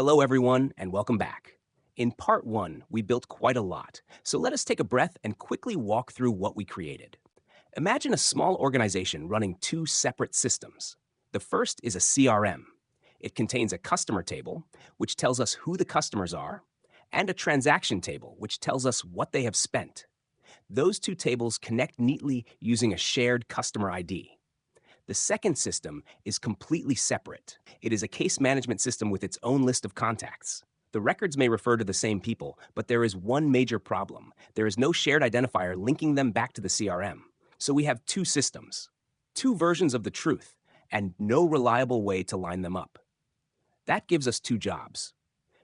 Hello, everyone, and welcome back. In part one, we built quite a lot, so let us take a breath and quickly walk through what we created. Imagine a small organization running two separate systems. The first is a CRM. It contains a customer table, which tells us who the customers are, and a transaction table, which tells us what they have spent. Those two tables connect neatly using a shared customer ID. The second system is completely separate. It is a case management system with its own list of contacts. The records may refer to the same people, but there is one major problem. There is no shared identifier linking them back to the CRM. So we have two systems, two versions of the truth, and no reliable way to line them up. That gives us two jobs.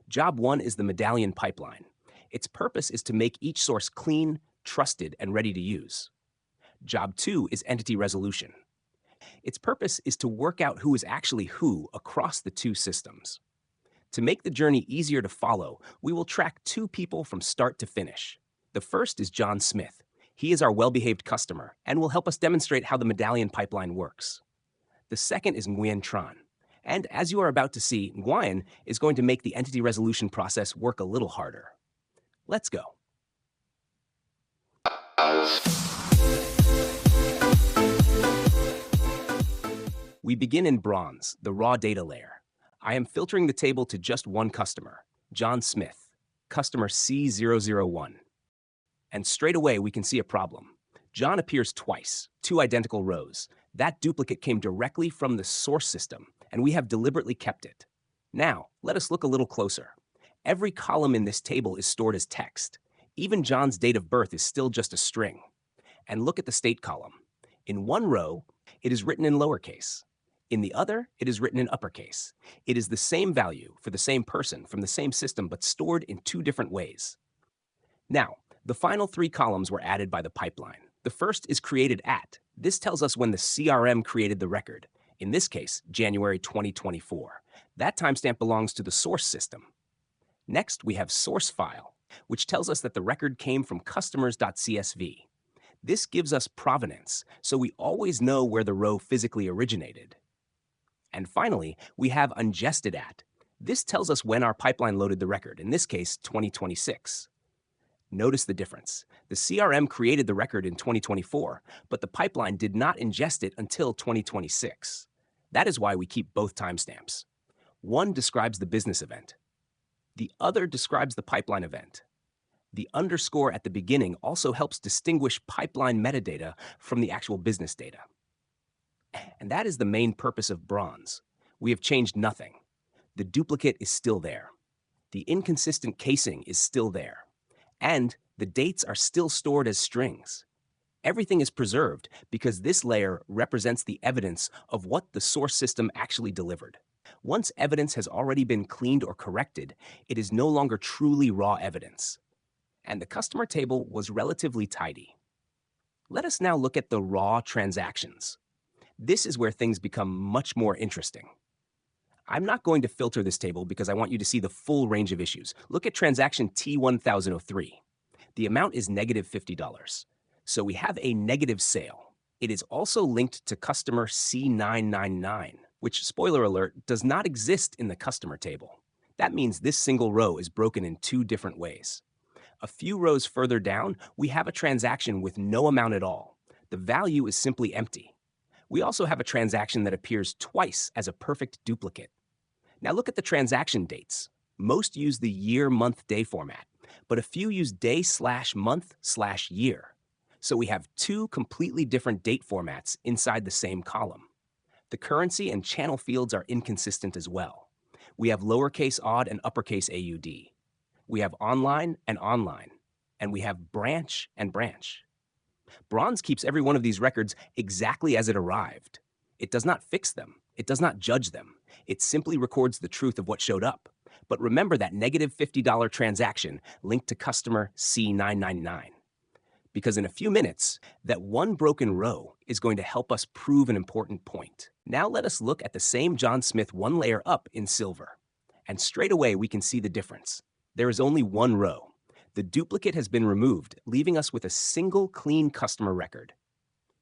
Job one is the Medallion pipeline. Its purpose is to make each source clean, trusted, and ready to use. Job two is entity resolution. Its purpose is to work out who is actually who across the two systems. To make the journey easier to follow, we will track two people from start to finish. The first is John Smith. He is our well-behaved customer and will help us demonstrate how the Medallion pipeline works. The second is Nguyen Tran. And as you are about to see, Nguyen is going to make the entity resolution process work a little harder. Let's go. We begin in bronze, the raw data layer. I am filtering the table to just one customer, John Smith, customer C001. And straight away we can see a problem. John appears twice, two identical rows. That duplicate came directly from the source system, and we have deliberately kept it. Now, let us look a little closer. Every column in this table is stored as text. Even John's date of birth is still just a string. And look at the state column. In one row, it is written in lowercase. In the other, it is written in uppercase. It is the same value for the same person from the same system, but stored in two different ways. Now, the final three columns were added by the pipeline. The first is created at. This tells us when the CRM created the record. In this case, January 2024. That timestamp belongs to the source system. Next, we have source file, which tells us that the record came from customers.csv. This gives us provenance, so we always know where the row physically originated. And finally, we have ungested at. This tells us when our pipeline loaded the record, in this case, 2026. Notice the difference. The CRM created the record in 2024, but the pipeline did not ingest it until 2026. That is why we keep both timestamps. One describes the business event. The other describes the pipeline event. The underscore at the beginning also helps distinguish pipeline metadata from the actual business data. And that is the main purpose of bronze. We have changed nothing. The duplicate is still there. The inconsistent casing is still there. And the dates are still stored as strings. Everything is preserved because this layer represents the evidence of what the source system actually delivered. Once evidence has already been cleaned or corrected, it is no longer truly raw evidence. And the customer table was relatively tidy. Let us now look at the raw transactions. This is where things become much more interesting. I'm not going to filter this table because I want you to see the full range of issues. Look at transaction T1003. The amount is negative $50. So we have a negative sale. It is also linked to customer C999, which, spoiler alert, does not exist in the customer table. That means this single row is broken in two different ways. A few rows further down, we have a transaction with no amount at all. The value is simply empty. We also have a transaction that appears twice as a perfect duplicate. Now look at the transaction dates. Most use the year, month, day format, but a few use day/month/year. So we have two completely different date formats inside the same column. The currency and channel fields are inconsistent as well. We have lowercase odd and uppercase AUD. We have online, and we have branch and branch. Bronze keeps every one of these records exactly as it arrived. It does not fix them. It does not judge them. It simply records the truth of what showed up. But remember that negative $50 transaction linked to customer C999. Because in a few minutes, that one broken row is going to help us prove an important point. Now let us look at the same John Smith one layer up in silver. And straight away we can see the difference. There is only one row. The duplicate has been removed, leaving us with a single clean customer record.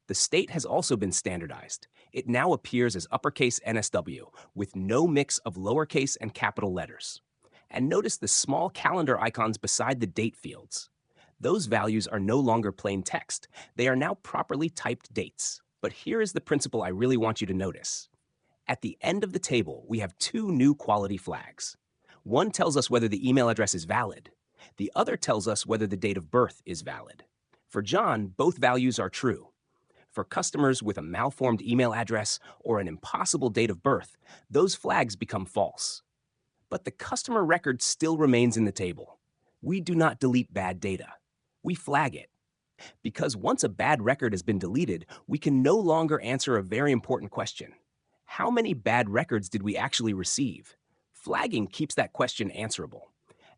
The state has also been standardized. It now appears as uppercase NSW with no mix of lowercase and capital letters. And notice the small calendar icons beside the date fields. Those values are no longer plain text. They are now properly typed dates. But here is the principle I really want you to notice. At the end of the table, we have two new quality flags. One tells us whether the email address is valid. The other tells us whether the date of birth is valid. For John, both values are true. For customers with a malformed email address or an impossible date of birth, those flags become false. But the customer record still remains in the table. We do not delete bad data. We flag it. Because once a bad record has been deleted, we can no longer answer a very important question. How many bad records did we actually receive? Flagging keeps that question answerable.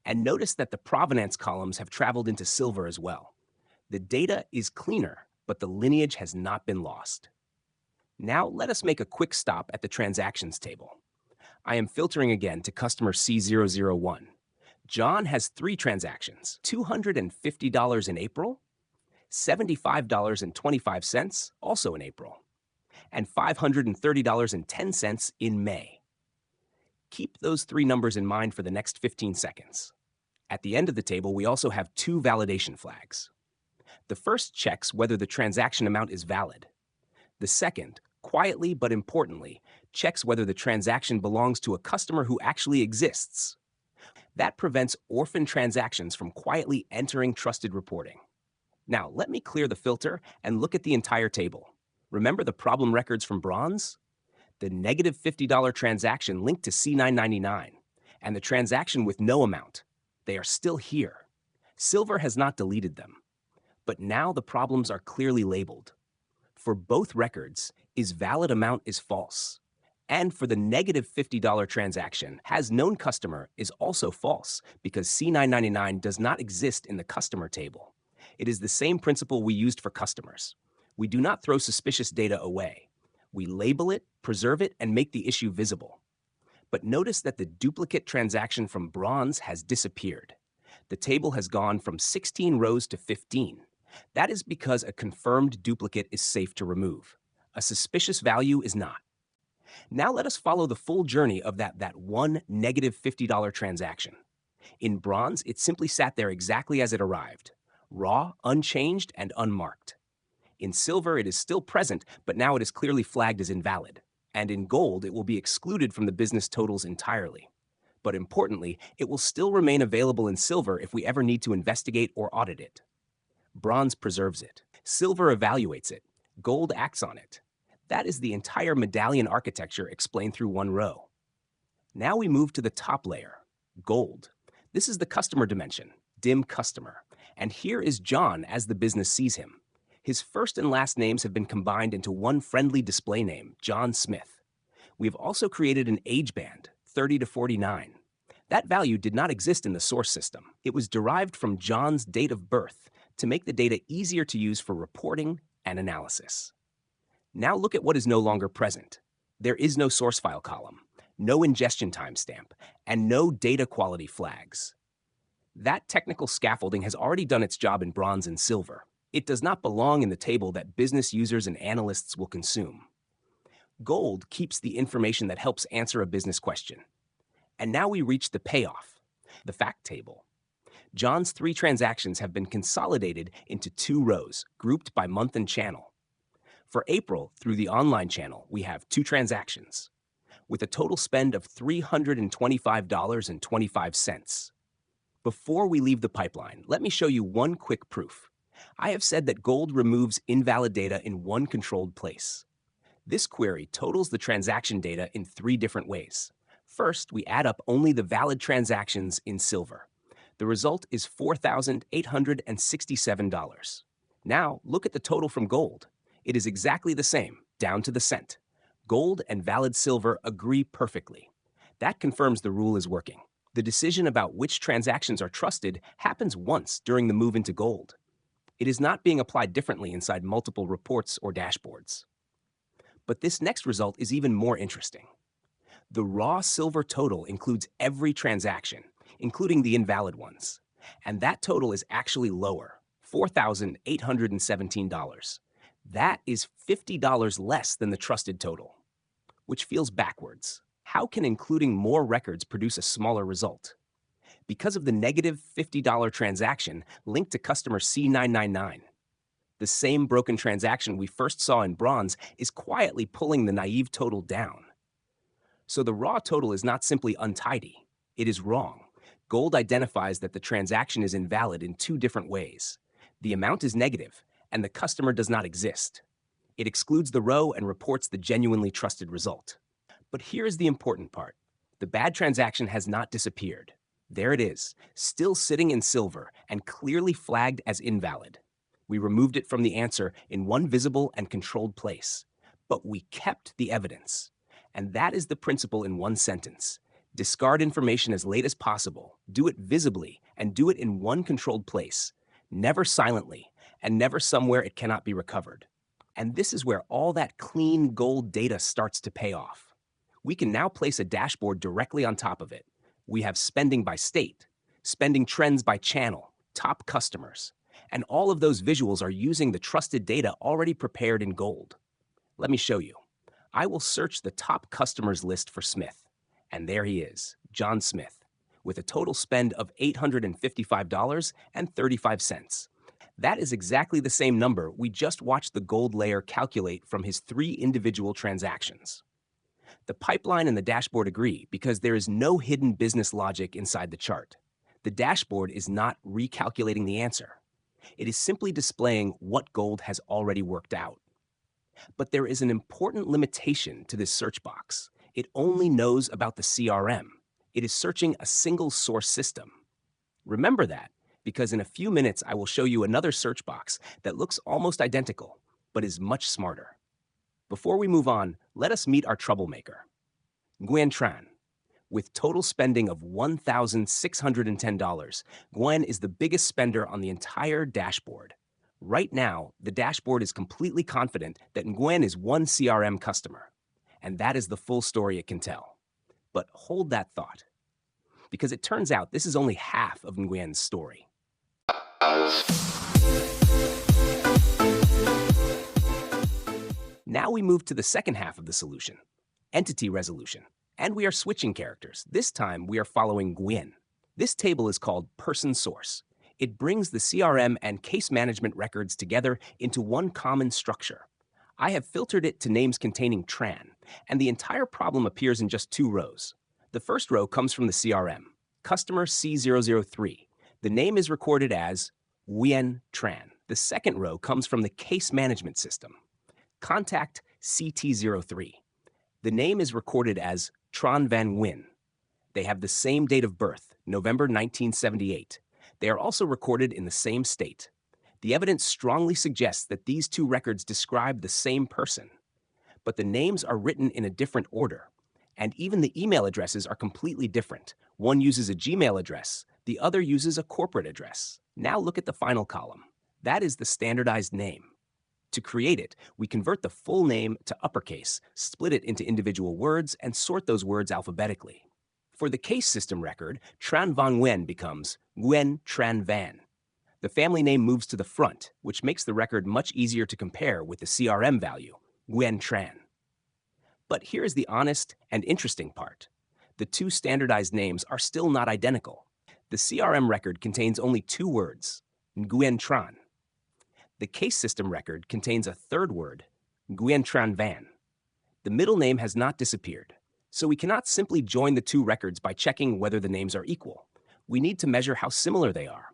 And notice that the provenance columns have traveled into silver as well. The data is cleaner, but the lineage has not been lost. Now let us make a quick stop at the transactions table. I am filtering again to customer C001. John has 3 transactions, $250 in April, $75.25, also in April, and $530.10 in May. Keep those 3 numbers in mind for the next 15 seconds. At the end of the table, we also have 2 validation flags. The first checks whether the transaction amount is valid. The second, quietly but importantly, checks whether the transaction belongs to a customer who actually exists. That prevents orphan transactions from quietly entering trusted reporting. Now, let me clear the filter and look at the entire table. Remember the problem records from bronze? The negative $50 transaction linked to C999, and the transaction with no amount. They are still here. Silver has not deleted them. But now the problems are clearly labeled. For both records, is valid amount is false. And for the negative $50 transaction, has known customer is also false because C999 does not exist in the customer table. It is the same principle we used for customers. We do not throw suspicious data away. We label it, preserve it, and make the issue visible. But notice that the duplicate transaction from bronze has disappeared. The table has gone from 16 rows to 15. That is because a confirmed duplicate is safe to remove. A suspicious value is not. Now let us follow the full journey of that one negative $50 transaction. In bronze, it simply sat there exactly as it arrived, raw, unchanged, and unmarked. In silver, it is still present, but now it is clearly flagged as invalid. And in gold, it will be excluded from the business totals entirely. But importantly, it will still remain available in silver if we ever need to investigate or audit it. Bronze preserves it. Silver evaluates it. Gold acts on it. That is the entire medallion architecture explained through one row. Now we move to the top layer, gold. This is the customer dimension, dim customer. And here is John as the business sees him. His first and last names have been combined into one friendly display name, John Smith. We have also created an age band, 30 to 49. That value did not exist in the source system. It was derived from John's date of birth to make the data easier to use for reporting and analysis. Now look at what is no longer present. There is no source file column, no ingestion timestamp, and no data quality flags. That technical scaffolding has already done its job in bronze and silver. It does not belong in the table that business users and analysts will consume. Gold keeps the information that helps answer a business question. And now we reach the payoff, the fact table. John's 3 transactions have been consolidated into 2 rows, grouped by month and channel. For April, through the online channel, we have 2 transactions, with a total spend of $325.25. Before we leave the pipeline, let me show you one quick proof. I have said that gold removes invalid data in one controlled place. This query totals the transaction data in 3 different ways. First, we add up only the valid transactions in silver. The result is $4,867. Now, look at the total from gold. It is exactly the same, down to the cent. Gold and valid silver agree perfectly. That confirms the rule is working. The decision about which transactions are trusted happens once during the move into gold. It is not being applied differently inside multiple reports or dashboards. But this next result is even more interesting. The raw silver total includes every transaction, including the invalid ones. And that total is actually lower, $4,817. That is $50 less than the trusted total, which feels backwards. How can including more records produce a smaller result? because of the negative $50 transaction linked to customer C999. The same broken transaction we first saw in bronze is quietly pulling the naive total down. So the raw total is not simply untidy, it is wrong. Gold identifies that the transaction is invalid in two different ways. The amount is negative, and the customer does not exist. It excludes the row and reports the genuinely trusted result. But here's the important part. The bad transaction has not disappeared. There it is, still sitting in silver and clearly flagged as invalid. We removed it from the answer in one visible and controlled place. But we kept the evidence. And that is the principle in one sentence. Discard information as late as possible, do it visibly, and do it in one controlled place. Never silently, and never somewhere it cannot be recovered. And this is where all that clean gold data starts to pay off. We can now place a dashboard directly on top of it. We have spending by state, spending trends by channel, top customers, and all of those visuals are using the trusted data already prepared in gold. Let me show you. I will search the top customers list for Smith, and there he is, John Smith, with a total spend of $855.35. That is exactly the same number we just watched the gold layer calculate from his 3 individual transactions. The pipeline and the dashboard agree because there is no hidden business logic inside the chart. The dashboard is not recalculating the answer. It is simply displaying what gold has already worked out. But there is an important limitation to this search box. It only knows about the CRM. It is searching a single source system. Remember that, because in a few minutes I will show you another search box that looks almost identical, but is much smarter. Before we move on, let us meet our troublemaker, Nguyen Tran. With total spending of $1,610, Nguyen is the biggest spender on the entire dashboard. Right now, the dashboard is completely confident that Nguyen is one CRM customer, and that is the full story it can tell. But hold that thought, because it turns out this is only half of Nguyen's story. Now we move to the second half of the solution, entity resolution, and we are switching characters. This time we are following Nguyen. This table is called person source. It brings the CRM and case management records together into one common structure. I have filtered it to names containing Tran, and the entire problem appears in just 2 rows. The first row comes from the CRM, customer C003. The name is recorded as Nguyen Tran. The second row comes from the case management system, contact CT03. The name is recorded as Tran Van Nguyen. They have the same date of birth, November 1978. They are also recorded in the same state. The evidence strongly suggests that these 2 records describe the same person. But the names are written in a different order, and even the email addresses are completely different. One uses a Gmail address, the other uses a corporate address. Now look at the final column. That is the standardized name. To create it, we convert the full name to uppercase, split it into individual words, and sort those words alphabetically. For the case system record, Tran Van Nguyen becomes Nguyen Tran Van. The family name moves to the front, which makes the record much easier to compare with the CRM value, Nguyen Tran. But here's the honest and interesting part. The 2 standardized names are still not identical. The CRM record contains only 2 words, Nguyen Tran. The case system record contains a 3rd word, Nguyen Tran Van. The middle name has not disappeared, so we cannot simply join the 2 records by checking whether the names are equal. We need to measure how similar they are.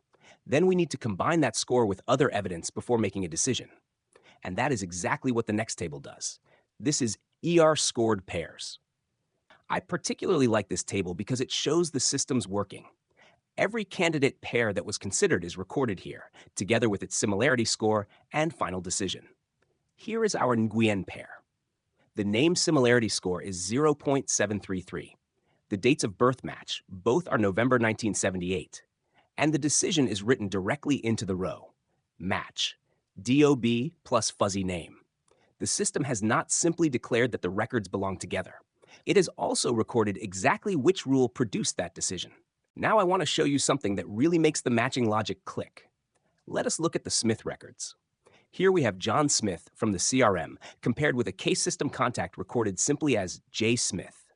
Then we need to combine that score with other evidence before making a decision. And that is exactly what the next table does. This is ER-scored pairs. I particularly like this table because it shows the system's working. Every candidate pair that was considered is recorded here, together with its similarity score and final decision. Here is our Nguyen pair. The name similarity score is 0.733. The dates of birth match, both are November 1978. And the decision is written directly into the row. Match. DOB plus fuzzy name. The system has not simply declared that the records belong together. It has also recorded exactly which rule produced that decision. Now I want to show you something that really makes the matching logic click. Let us look at the Smith records. Here we have John Smith from the CRM compared with a case system contact recorded simply as J. Smith.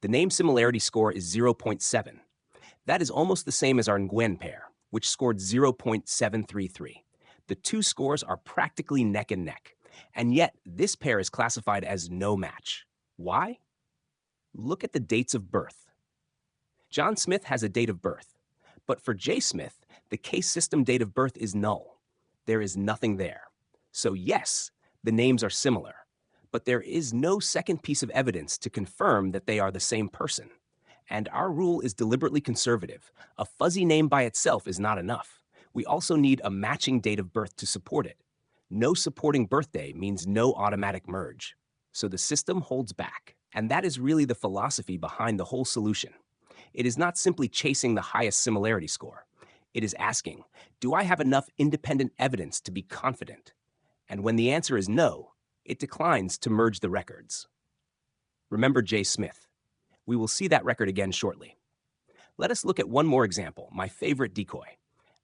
The name similarity score is 0.7. That is almost the same as our Nguyen pair, which scored 0.733. The two scores are practically neck and neck, and yet this pair is classified as no match. Why? Look at the dates of birth. John Smith has a date of birth, but for J. Smith, the case system date of birth is null. There is nothing there. So yes, the names are similar, but there is no second piece of evidence to confirm that they are the same person. And our rule is deliberately conservative. A fuzzy name by itself is not enough. We also need a matching date of birth to support it. No supporting birthday means no automatic merge. So the system holds back. And that is really the philosophy behind the whole solution. It is not simply chasing the highest similarity score. It is asking, do I have enough independent evidence to be confident? And when the answer is no, it declines to merge the records. Remember J. Smith. We will see that record again shortly. Let us look at one more example, my favorite decoy.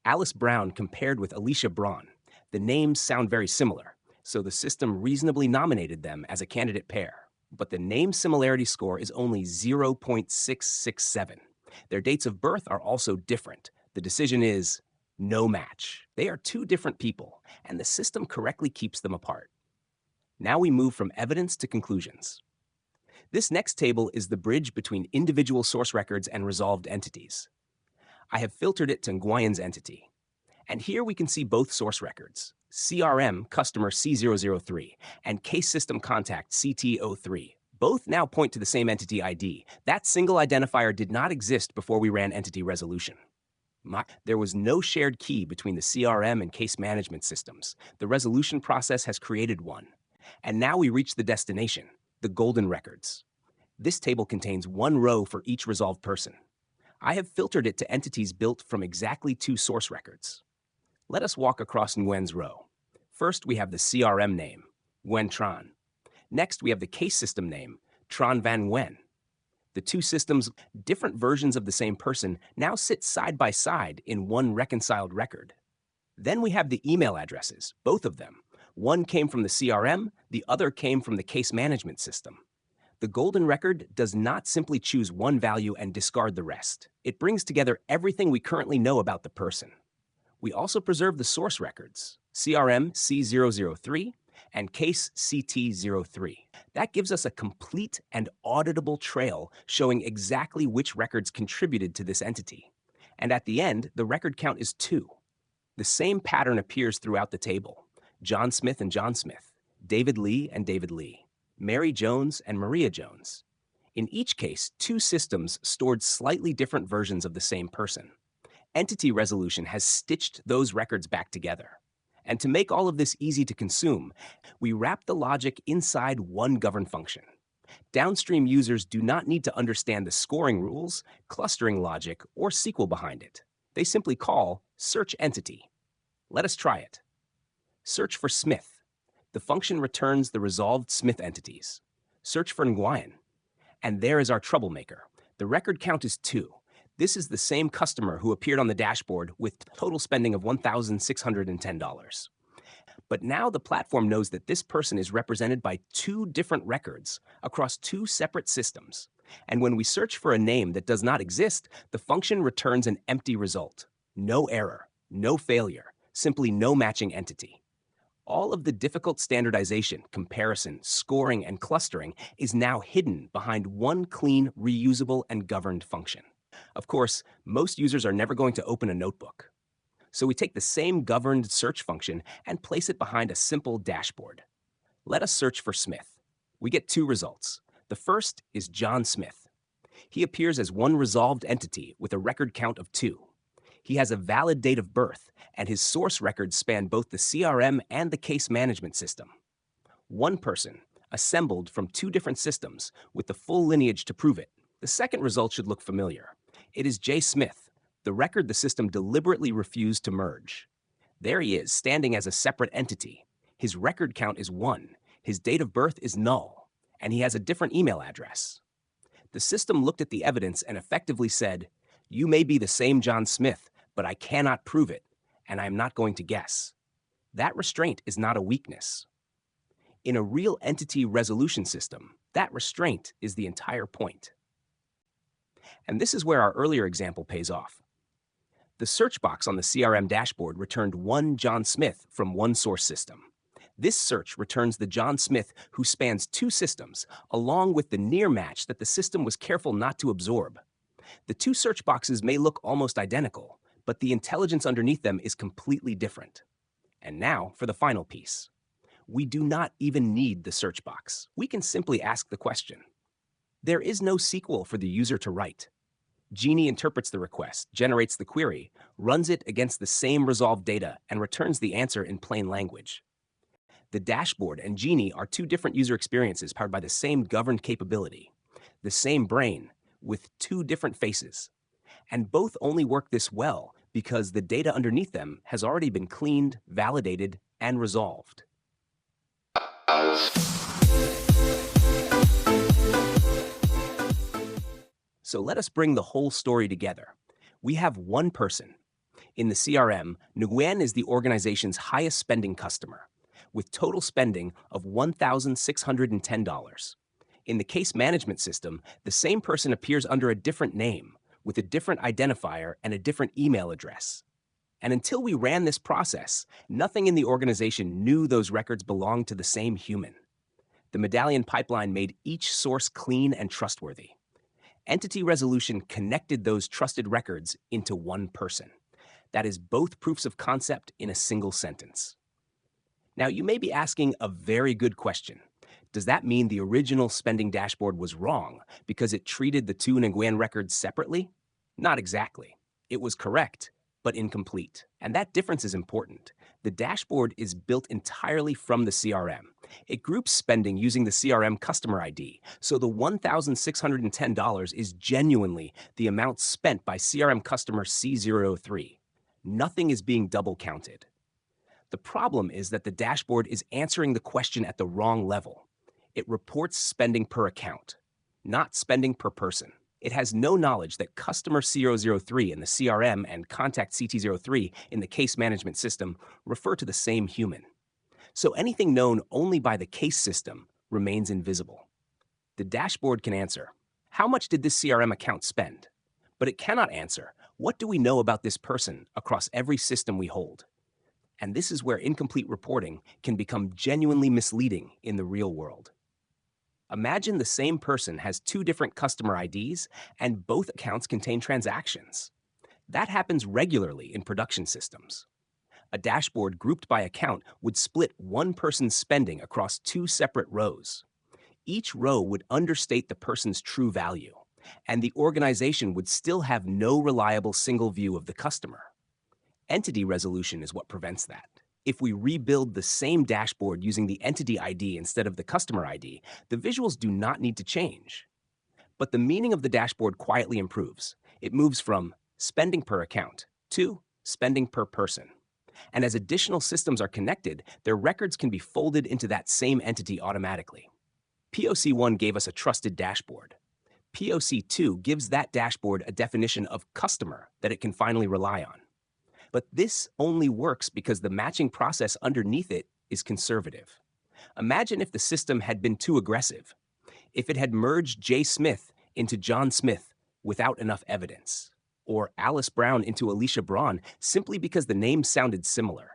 Alice Brown compared with Alicia Braun. The names sound very similar, so the system reasonably nominated them as a candidate pair. But the name similarity score is only 0.667. Their dates of birth are also different. The decision is no match. They are two different people, and the system correctly keeps them apart. Now we move from evidence to conclusions. This next table is the bridge between individual source records and resolved entities. I have filtered it to Nguyen's entity. And here we can see both source records, CRM customer C003 and case system contact CT03. Both now point to the same entity ID. That single identifier did not exist before we ran entity resolution. There was no shared key between the CRM and case management systems. The resolution process has created one. And now we reach the destination, the golden records. This table contains one row for each resolved person. I have filtered it to entities built from exactly two source records. Let us walk across Nguyen's row. First, we have the CRM name, Nguyen Tran. Next, we have the case system name, Tran Van Nguyen. The two systems, different versions of the same person, now sit side by side in one reconciled record. Then we have the email addresses, both of them. One came from the CRM, the other came from the case management system. The golden record does not simply choose one value and discard the rest. It brings together everything we currently know about the person. We also preserve the source records, CRM C003 and case CT03. That gives us a complete and auditable trail showing exactly which records contributed to this entity. And at the end, the record count is 2. The same pattern appears throughout the table. John Smith and John Smith, David Lee and David Lee, Mary Jones and Maria Jones. In each case, two systems stored slightly different versions of the same person. Entity resolution has stitched those records back together. And to make all of this easy to consume, we wrap the logic inside one govern function. Downstream users do not need to understand the scoring rules, clustering logic, or SQL behind it. They simply call search entity. Let us try it. Search for Smith. The function returns the resolved Smith entities. Search for Nguyen. And there is our troublemaker. The record count is 2. This is the same customer who appeared on the dashboard with total spending of $1,610. But now the platform knows that this person is represented by 2 different records across 2 separate systems. And when we search for a name that does not exist, the function returns an empty result. No error, no failure, simply no matching entity. All of the difficult standardization, comparison, scoring, and clustering is now hidden behind one clean, reusable, and governed function. Of course, most users are never going to open a notebook. So we take the same governed search function and place it behind a simple dashboard. Let us search for Smith. We get 2 results. The first is John Smith. He appears as one resolved entity with a record count of 2. He has a valid date of birth, and his source records span both the CRM and the case management system. One person, assembled from 2 different systems, with the full lineage to prove it. The second result should look familiar. It is J. Smith, the record the system deliberately refused to merge. There he is, standing as a separate entity. His record count is 1, his date of birth is null, and he has a different email address. The system looked at the evidence and effectively said, "You may be the same John Smith, but I cannot prove it, and I am not going to guess." That restraint is not a weakness. In a real entity resolution system, that restraint is the entire point. And this is where our earlier example pays off. The search box on the CRM dashboard returned one John Smith from one source system. This search returns the John Smith who spans two systems, along with the near match that the system was careful not to absorb. The two search boxes may look almost identical, but the intelligence underneath them is completely different. And now for the final piece. We do not even need the search box. We can simply ask the question. There is no SQL for the user to write. Genie interprets the request, generates the query, runs it against the same resolved data, and returns the answer in plain language. The dashboard and Genie are two different user experiences powered by the same governed capability, the same brain, with two different faces. And both only work this well because the data underneath them has already been cleaned, validated, and resolved. So let us bring the whole story together. We have one person. In the CRM, Nguyen is the organization's highest spending customer, with total spending of $1,610. In the case management system, the same person appears under a different name, with a different identifier and a different email address. And until we ran this process, nothing in the organization knew those records belonged to the same human. The Medallion pipeline made each source clean and trustworthy. Entity resolution connected those trusted records into one person. That is both proofs of concept in a single sentence. Now, you may be asking a very good question. Does that mean the original spending dashboard was wrong because it treated the two Nguyen records separately? Not exactly. It was correct, but incomplete. And that difference is important. The dashboard is built entirely from the CRM. It groups spending using the CRM customer ID, so the $1,610 is genuinely the amount spent by CRM customer C003. Nothing is being double counted. The problem is that the dashboard is answering the question at the wrong level. It reports spending per account, not spending per person. It has no knowledge that customer C003 in the CRM and contact CT03 in the case management system refer to the same human. So anything known only by the case system remains invisible. The dashboard can answer, how much did this CRM account spend? But it cannot answer, what do we know about this person across every system we hold? And this is where incomplete reporting can become genuinely misleading in the real world. Imagine the same person has two different customer IDs and both accounts contain transactions. That happens regularly in production systems. A dashboard grouped by account would split one person's spending across two separate rows. Each row would understate the person's true value, and the organization would still have no reliable single view of the customer. Entity resolution is what prevents that. If we rebuild the same dashboard using the entity ID instead of the customer ID, the visuals do not need to change. But the meaning of the dashboard quietly improves. It moves from spending per account to spending per person. And as additional systems are connected, their records can be folded into that same entity automatically. POC1 gave us a trusted dashboard. POC2 gives that dashboard a definition of customer that it can finally rely on. But this only works because the matching process underneath it is conservative. Imagine if the system had been too aggressive. If it had merged J. Smith into John Smith without enough evidence, or Alice Brown into Alicia Braun simply because the names sounded similar.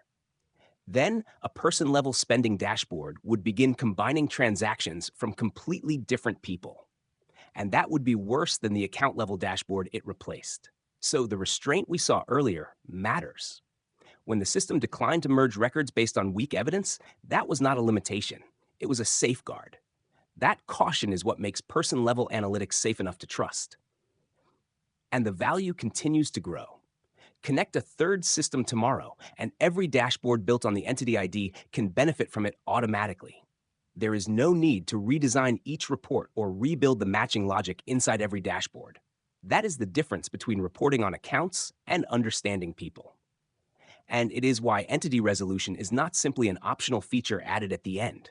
Then a person-level spending dashboard would begin combining transactions from completely different people. And that would be worse than the account-level dashboard it replaced. So the restraint we saw earlier matters. When the system declined to merge records based on weak evidence, that was not a limitation. It was a safeguard. That caution is what makes person-level analytics safe enough to trust. And the value continues to grow. Connect a third system tomorrow, and every dashboard built on the entity ID can benefit from it automatically. There is no need to redesign each report or rebuild the matching logic inside every dashboard. That is the difference between reporting on accounts and understanding people. And it is why entity resolution is not simply an optional feature added at the end.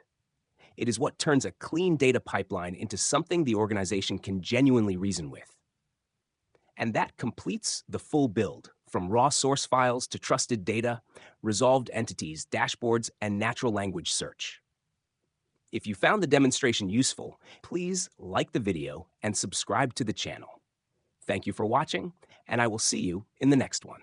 It is what turns a clean data pipeline into something the organization can genuinely reason with. And that completes the full build, from raw source files to trusted data, resolved entities, dashboards, and natural language search. If you found the demonstration useful, please like the video and subscribe to the channel. Thank you for watching, and I will see you in the next one.